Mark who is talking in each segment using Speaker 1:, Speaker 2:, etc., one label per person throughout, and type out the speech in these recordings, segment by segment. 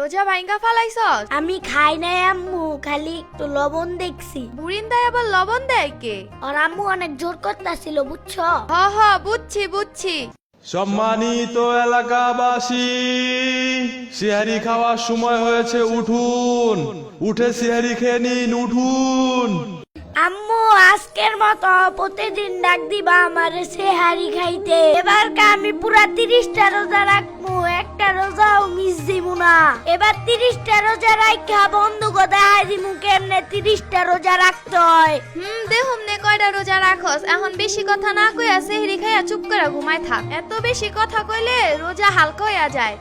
Speaker 1: রোজা ভাঙ্গা ফালাইছস?
Speaker 2: আমি খাই নাই আম্মু, খালি একটু লবণ দেখছি।
Speaker 1: বুড়িন্দায় আবার লবণ দেয় কে?
Speaker 2: আর আম্মু অনেক জোর করতেছিল, বুঝছো?
Speaker 1: হ বুঝছি বুঝছি।
Speaker 3: সম্মানিত এলাকাবাসী, সিহারি খাওয়ার সময় হয়েছে, উঠুন, উঠে সিহারি খেয়ে নিন, উঠুন।
Speaker 2: আম্মু আজকের মতো প্রতিদিন ডাক দিবা আমারে সেহারি খাইতে। এবার আমি পুরা 30টা রোজা রাখবো, একটা রোজাও মিস দিমু না। এবার 30টা রোজা রাখা বন্ধু দেখাই দিমু কেমনে 30টা রোজা রাখতে হয়।
Speaker 1: দেহুম নে কয়টা রোজা রাখস। এখন বেশি কথা না কইয়া সেহরি খাইয়া চুপ করে ঘুমায় থাক। এত বেশি কথা কইলে রোজা হালকা হইয়া যায়।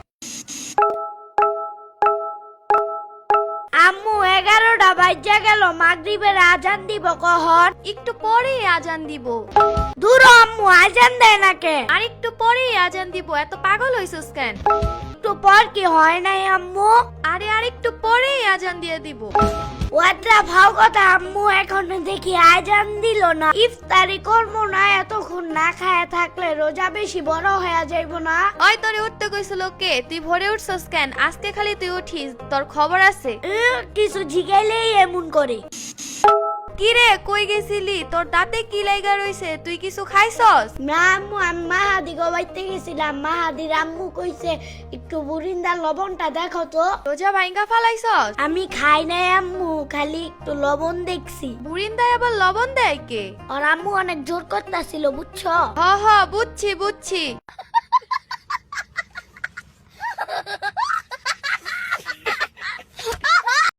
Speaker 2: আম্মু 11টা বাজে গেল, মাগরিবের আজান দিব কখন?
Speaker 1: একটু পরেই আজান দিব।
Speaker 2: দূর আম্মু, আজান দেয় না কে?
Speaker 1: আর একটু পরেই আজান দিব। এত পাগল হইছস কেন?
Speaker 2: একটু পর কি হয় নাই আম্মু?
Speaker 1: আরে আর একটু পরেই আজান দিয়ে দিব।
Speaker 2: ওয়াটা ভাও কথা আম্মু, এখন দেখি আজান দিল না। ইফতারি করবো না, এতক্ষণ না খায়া থাকলে রোজা বেশি বড় হয়ে যাইব না?
Speaker 1: ওই তোরে উঠতে কইছিল কে? তুই ভোরে উঠছস কেন? আজকে খালি তুই উঠিস, তোর খবর আছে?
Speaker 2: কিছু জিগাইলেই এমন করে।
Speaker 1: কি রে, কই গেছিলি? তোর দাঁতে কি লাইগা রইছে? তুই কিছু খাইছস?
Speaker 2: না আম্মু, আমি মাহাদি গবাইতে গেছিলাম। মাহাদির আম্মু কইছে একটু বুরিন্দার লবণটা দেখো তো।
Speaker 1: রোজা ভাঙ্গা ফালাইছস?
Speaker 2: আমি খাই নাই আম্মু, খালি একটু লবণ দেখছি।
Speaker 1: বুড়িন্দায় আবার লবণ দেয় কে?
Speaker 2: আর আম্মু অনেক জোর করতেছিল, বুঝছো?
Speaker 1: হ বুঝছি বুঝছি।